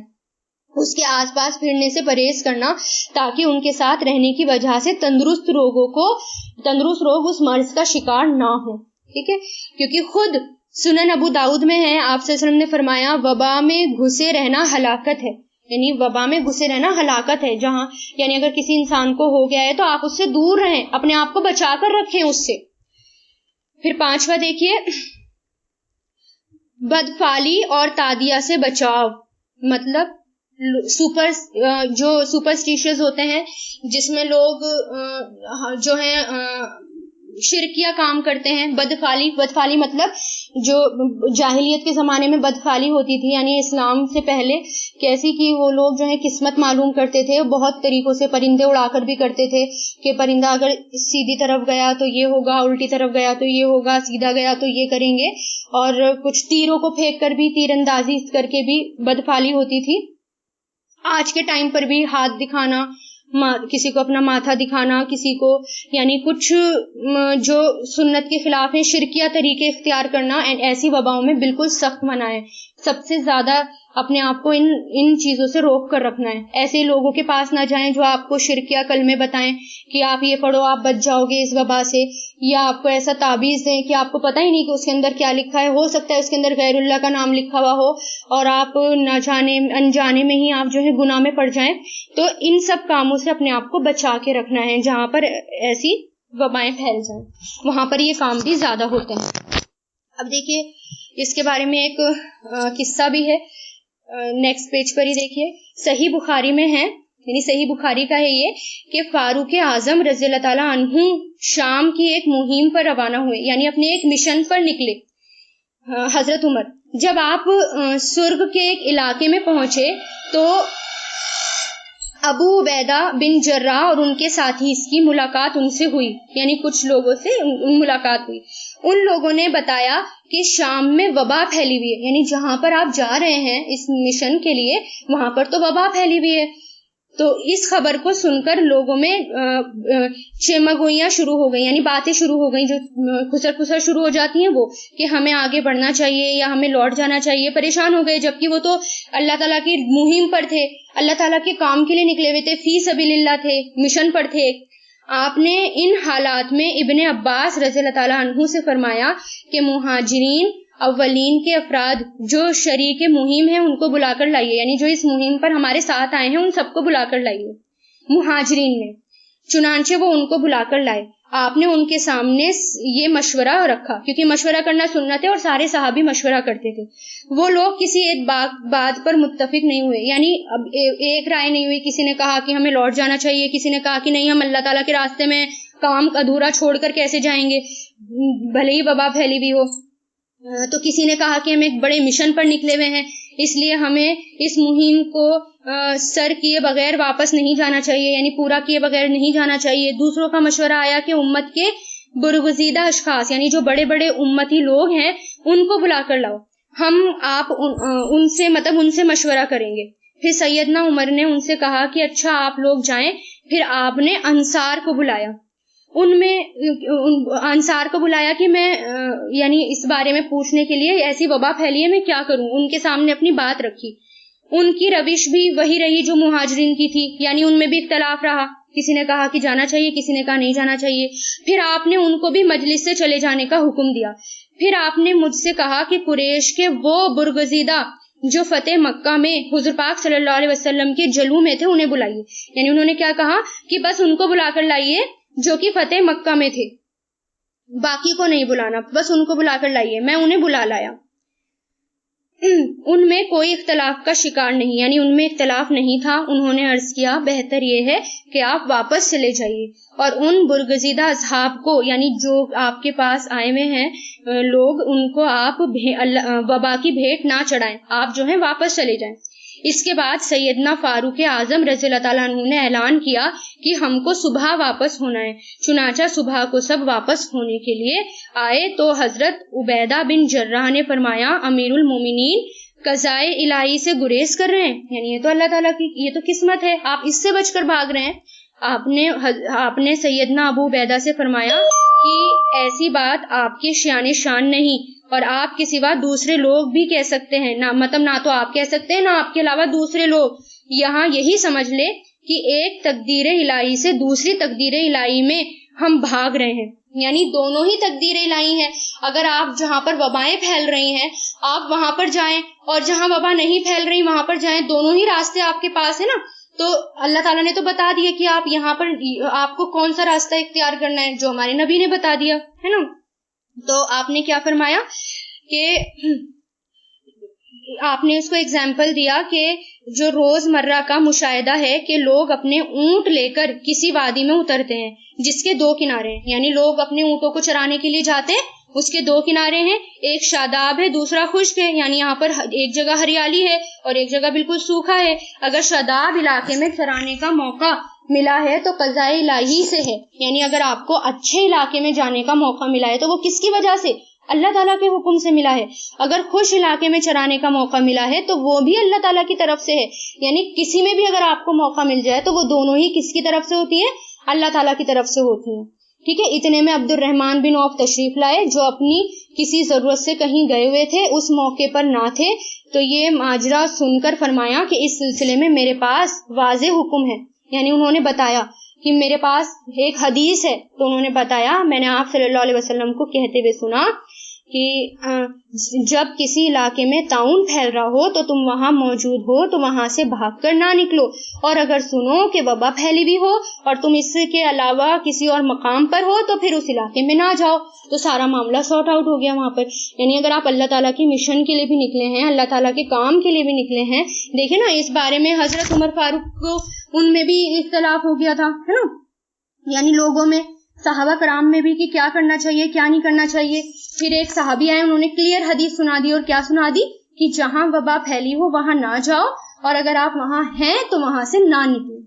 اس کے آس پاس پھرنے سے پرہیز کرنا، تاکہ ان کے ساتھ رہنے کی وجہ سے تندرست لوگ اس مرض کا شکار نہ ہوں. ٹھیک ہے، کیونکہ خود سنن ابو داؤد میں ہے، آپ صلی اللہ علیہ وسلم نے فرمایا وبا میں گھسے رہنا ہلاکت ہے. یعنی وبا میں گھسے رہنا ہلاکت ہے. جہاں یعنی اگر کسی انسان کو ہو گیا ہے تو آپ اس سے دور رہیں، اپنے آپ کو بچا کر رکھیں اس سے. پھر پانچواں دیکھیے، بدفعلی اور تعدیہ سے بچاؤ. مطلب جو سپرسٹیشیس ہوتے ہیں، جس میں لوگ جو ہیں شرکیہ کام کرتے ہیں. بدفعلی مطلب جو جاہلیت کے زمانے میں بدفعلی ہوتی تھی، یعنی اسلام سے پہلے کیسی کہ وہ لوگ جو ہے قسمت معلوم کرتے تھے، بہت طریقوں سے پرندے اڑا کر بھی کرتے تھے کہ پرندہ اگر سیدھی طرف گیا تو یہ ہوگا، الٹی طرف گیا تو یہ ہوگا، سیدھا گیا تو یہ کریں گے. اور کچھ تیروں کو پھینک کر بھی، تیر اندازی کر کے بھی بدفعلی ہوتی تھی. آج کے ٹائم پر بھی ہاتھ دکھانا، کسی کو اپنا ماتھا دکھانا، کسی کو یعنی کچھ جو سنت کے خلاف ہیں، شرکیہ طریقے اختیار کرنا، ایسی وباؤں میں بالکل سخت منع ہے. سب سے زیادہ اپنے آپ کو ان چیزوں سے روک کر رکھنا ہے. ایسے لوگوں کے پاس نہ جائیں جو آپ کو شرکیہ کلمے بتائیں کہ آپ یہ پڑھو آپ بچ جاؤ گے اس وبا سے، یا آپ کو ایسا تعویذ دیں کہ آپ کو پتہ ہی نہیں کہ اس کے اندر کیا لکھا ہے. ہو سکتا ہے اس کے اندر غیر اللہ کا نام لکھا ہوا ہو اور آپ نہ جانے انجانے میں ہی آپ جو ہے گناہ میں پڑ جائیں. تو ان سب کاموں سے اپنے آپ کو بچا کے رکھنا ہے. جہاں پر ایسی وبائیں پھیل جائیں وہاں پر یہ کام بھی زیادہ ہوتے ہیں. اب دیکھیے، اس کے بارے میں ایک قصہ بھی ہے. نیکسٹ پیج پر ہی دیکھیے، صحیح بخاری میں ہے، یعنی صحیح بخاری کا ہے یہ کہ فاروق اعظم رضی اللہ تعالیٰ عنہ شام کی ایک مہم پر روانہ ہوئے، یعنی اپنے ایک مشن پر نکلے. حضرت عمر جب آپ سرگ کے ایک علاقے میں پہنچے تو ابو عبیدہ بن جراح اور ان کے ساتھی اس کی ملاقات ان سے ہوئی، یعنی کچھ لوگوں سے ملاقات ہوئی. ان لوگوں نے بتایا کہ شام میں وبا پھیلی ہوئی ہے، یعنی جہاں پر آپ جا رہے ہیں اس مشن کے لیے وہاں پر تو وبا پھیلی ہوئی ہے. تو اس خبر کو سن کر لوگوں میں چمگوئیاں شروع ہو گئی، یعنی باتیں شروع ہو گئی جو خسر خسر شروع ہو جاتی ہیں، وہ کہ ہمیں آگے بڑھنا چاہیے یا ہمیں لوٹ جانا چاہیے. پریشان ہو گئے، جبکہ وہ تو اللہ تعالیٰ کی مہم پر تھے، اللہ تعالیٰ کے کام کے لیے نکلے ہوئے تھے، فی سبیل اللہ تھے، مشن پر تھے. آپ نے ان حالات میں ابن عباس رضی اللہ تعالیٰ عنہ سے فرمایا کہ مہاجرین اولین کے افراد جو شریک مہم ہیں ان کو بلا کر لائیے، یعنی جو اس مہم پر ہمارے ساتھ آئے ہیں ان سب کو بلا کر لائیے مہاجرین میں. چنانچہ وہ ان کو بلا کر لائے. آپ نے ان کے سامنے یہ مشورہ رکھا، کیونکہ مشورہ کرنا سنت ہے اور سارے صحابی مشورہ کرتے تھے. وہ لوگ کسی ایک بات پر متفق نہیں ہوئے، یعنی اب ایک رائے نہیں ہوئی. کسی نے کہا کہ ہمیں لوٹ جانا چاہیے، کسی نے کہا کہ نہیں ہم اللہ تعالیٰ کے راستے میں کام ادھورا چھوڑ کر کیسے جائیں گے بھلے ہی وبا پھیلی ہوئی ہو. تو کسی نے کہا کہ ہم ایک بڑے مشن پر نکلے ہوئے ہیں، اس لیے ہمیں اس مہم کو سر کیے بغیر واپس نہیں جانا چاہیے، یعنی پورا کیے بغیر نہیں جانا چاہیے. دوسروں کا مشورہ آیا کہ امت کے برگزیدہ اشخاص، یعنی جو بڑے بڑے امتی لوگ ہیں ان کو بلا کر لاؤ، ہم آپ ان سے مشورہ کریں گے. پھر سیدنا عمر نے ان سے کہا کہ اچھا آپ لوگ جائیں. پھر آپ نے انصار کو بلایا، انصار کو بلایا کہ میں یعنی اس بارے میں پوچھنے کے لیے ایسی وبا پھیلی ہے میں کیا کروں. ان کے سامنے اپنی بات رکھی. ان کی روش بھی وہی رہی جو مہاجرین کی تھی، یعنی ان میں بھی اختلاف رہا. کسی نے کہا کہ جانا چاہیے، کسی نے کہا نہیں جانا چاہیے. پھر آپ نے ان کو بھی مجلس سے چلے جانے کا حکم دیا. پھر آپ نے مجھ سے کہا کہ قریش کے وہ برگزیدہ جو فتح مکہ میں حضور پاک صلی اللہ علیہ وسلم کے جلوہ میں تھے انہیں بلائیے. یعنی انہوں نے کیا کہا کہ بس ان کو بلا کر لائیے جو کہ فتح مکہ میں تھے، باقی کو نہیں بلانا، بس ان کو بلا کر لائیے. میں انہیں بلا لایا. ان میں کوئی اختلاف کا شکار نہیں، یعنی ان میں اختلاف نہیں تھا. انہوں نے عرض کیا بہتر یہ ہے کہ آپ واپس چلے جائیے اور ان برگزیدہ اصحاب کو، یعنی جو آپ کے پاس آئے ہوئے ہیں لوگ، ان کو آپ وبا کی بھیٹ نہ چڑھائیں، آپ جو ہیں واپس چلے جائیں. اس کے بعد سیدنا فاروق اعظم رضی اللہ تعالیٰ عنہ نے اعلان کیا کہ ہم کو صبح واپس ہونا ہے. چنانچہ صبح کو سب واپس ہونے کے لیے آئے تو حضرت عبیدہ بن جراح نے فرمایا امیر المومنین قضائے الہی سے گریز کر رہے ہیں، یعنی یہ تو اللہ تعالیٰ کی یہ تو قسمت ہے، آپ اس سے بچ کر بھاگ رہے ہیں. آپ نے سیدنا ابو عبیدہ سے فرمایا کہ ایسی بات آپ کے شان شان نہیں، اور آپ کے سوا دوسرے لوگ بھی کہہ سکتے ہیں، نہ تو آپ کہہ سکتے ہیں نہ آپ کے علاوہ دوسرے لوگ. یہاں یہی سمجھ لے کہ ایک تقدیر الہی سے دوسری تقدیر الہی میں ہم بھاگ رہے ہیں، یعنی دونوں ہی تقدیر الہی ہیں. اگر آپ جہاں پر وبائیں پھیل رہی ہیں آپ وہاں پر جائیں، اور جہاں وبا نہیں پھیل رہی وہاں پر جائیں، دونوں ہی راستے آپ کے پاس ہیں نا. تو اللہ تعالیٰ نے تو بتا دیا کہ آپ یہاں پر آپ کو کون سا راستہ اختیار کرنا ہے، جو ہمارے نبی نے بتا دیا ہے نا. تو آپ نے کیا فرمایا کہ آپ نے اس کو اگزامپل دیا کہ جو روز مرہ کا مشاہدہ ہے کہ لوگ اپنے اونٹ لے کر کسی وادی میں اترتے ہیں جس کے دو کنارے ہیں، یعنی لوگ اپنے اونٹوں کو چرانے کے لیے جاتے ہیں، اس کے دو کنارے ہیں، ایک شاداب ہے دوسرا خشک ہے، یعنی یہاں پر ایک جگہ ہریالی ہے اور ایک جگہ بالکل سوکھا ہے. اگر شاداب علاقے میں چرانے کا موقع ملا ہے تو قضاء الہی سے ہے، یعنی اگر آپ کو اچھے علاقے میں جانے کا موقع ملا ہے تو وہ کس کی وجہ سے؟ اللہ تعالیٰ کے حکم سے ملا ہے. اگر خوش علاقے میں چرانے کا موقع ملا ہے تو وہ بھی اللہ تعالیٰ کی طرف سے ہے. یعنی کسی میں بھی اگر آپ کو موقع مل جائے تو وہ دونوں ہی کس کی طرف سے ہوتی ہے؟ اللہ تعالیٰ کی طرف سے ہوتی ہیں. ٹھیک ہے. اتنے میں عبد الرحمن بن عوف تشریف لائے جو اپنی کسی ضرورت سے کہیں گئے ہوئے تھے، اس موقع پر نہ تھے. تو یہ ماجرا سن کر فرمایا کہ اس سلسلے میں میرے پاس واضح حکم ہے، یعنی انہوں نے بتایا کہ میرے پاس ایک حدیث ہے. تو انہوں نے بتایا میں نے آپ صلی اللہ علیہ وسلم کو کہتے ہوئے سنا کہ جب کسی علاقے میں طاعون پھیل رہا ہو تو تم وہاں موجود ہو تو وہاں سے بھاگ کر نہ نکلو، اور اگر سنو کہ وبا پھیلی ہوئی ہو اور تم اس کے علاوہ کسی اور مقام پر ہو تو پھر اس علاقے میں نہ جاؤ. تو سارا معاملہ سارٹ آؤٹ ہو گیا وہاں پر. یعنی اگر آپ اللہ تعالیٰ کی مشن کے لیے بھی نکلے ہیں، اللہ تعالیٰ کے کام کے لیے بھی نکلے ہیں، دیکھیں نا اس بارے میں حضرت عمر فاروق کو ان میں بھی اختلاف ہو گیا تھا ہے نا، یعنی لوگوں میں، صحابہ کرام میں بھی کہ کیا کرنا چاہیے کیا نہیں کرنا چاہیے. پھر ایک صحابی آئے، انہوں نے کلیئر حدیث سنا دی، اور کیا سنا دی کہ جہاں وبا پھیلی ہو وہاں نہ جاؤ، اور اگر آپ وہاں ہیں تو وہاں سے نہ نکلیں.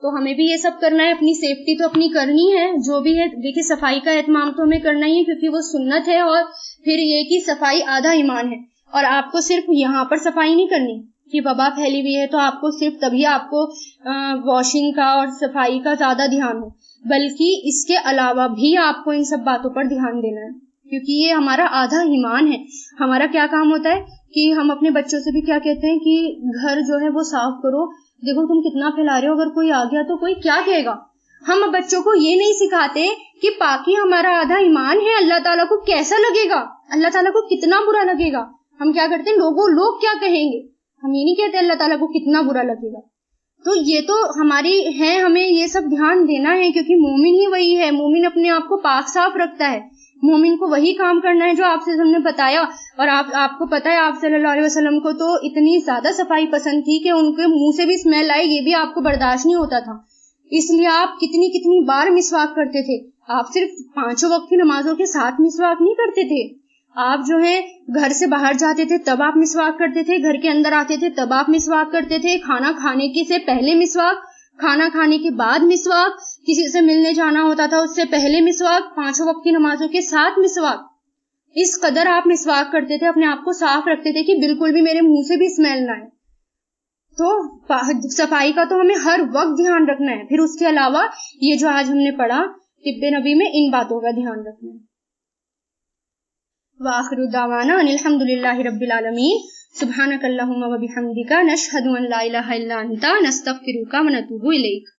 تو ہمیں بھی یہ سب کرنا ہے، اپنی سیفٹی تو اپنی کرنی ہے. جو بھی ہے دیکھیں صفائی کا اہتمام تو ہمیں کرنا ہی ہے کیونکہ وہ سنت ہے، اور پھر یہ کہ صفائی آدھا ایمان ہے، اور آپ کو صرف یہاں پر صفائی نہیں کرنی، کہ وبا پھیلی ہوئی ہے تو آپ کو صرف تبھی آپ کو واشنگ کا اور صفائی کا زیادہ دھیان ہو، بلکہ اس کے علاوہ بھی آپ کو ان سب باتوں پر دھیان دینا ہے، کیونکہ یہ ہمارا آدھا ایمان ہے۔ ہمارا کیا کام ہوتا ہے کہ ہم اپنے بچوں سے بھی کیا کہتے ہیں کہ گھر جو ہے وہ صاف کرو، دیکھو تم کتنا پھیلا رہے ہو، اگر کوئی آ گیا تو کوئی کیا کہے گا۔ ہم بچوں کو یہ نہیں سکھاتے کہ پاکی ہمارا آدھا ایمان ہے، اللہ تعالیٰ کو کیسا لگے گا، اللہ تعالیٰ کو کتنا برا لگے گا۔ ہم کیا کرتے ہیں، لوگ کیا کہیں گے، ہم یہ نہیں کہتے اللہ تعالیٰ کو کتنا برا لگے گا۔ تو یہ تو ہماری ہے، ہمیں یہ سب دھیان دینا ہے، کیونکہ مومن ہی وہی ہے، مومن اپنے آپ کو پاک صاف رکھتا ہے، مومن کو وہی کام کرنا ہے جو آپ سے ہم نے بتایا۔ اور آپ کو پتا ہے آپ صلی اللہ علیہ وسلم کو تو اتنی زیادہ صفائی پسند تھی کہ ان کے منہ سے بھی اسمیل آئے یہ بھی آپ کو برداشت نہیں ہوتا تھا، اس لیے آپ کتنی بار مسواک کرتے تھے۔ آپ صرف 5 وقت کی نمازوں کے ساتھ مسواک نہیں کرتے تھے، آپ جو ہے گھر سے باہر جاتے تھے تب آپ مسواک کرتے تھے، گھر کے اندر آتے تھے تب آپ مسواک کرتے تھے، کھانا کھانے کے سے پہلے مسواک، کھانا کھانے کے بعد مسواک، کسی سے ملنے جانا ہوتا تھا اس سے پہلے مسواک، 5 وقت کی نمازوں کے ساتھ مسواک۔ اس قدر آپ مسواک کرتے تھے، اپنے آپ کو صاف رکھتے تھے کہ بالکل بھی میرے منہ سے بھی اسمیل نہ آئے۔ تو صفائی کا تو ہمیں ہر وقت دھیان رکھنا ہے، پھر اس کے علاوہ یہ جو آج ہم نے پڑھا طب نبی میں، ان باتوں کا دھیان رکھنا ہے۔ وآخر دعوانا ان الحمد للہ رب العالمین، سبحانک اللہم و بحمدک، نشہد ان لا الہ الا انت، نستغفرک و نتوب الیک۔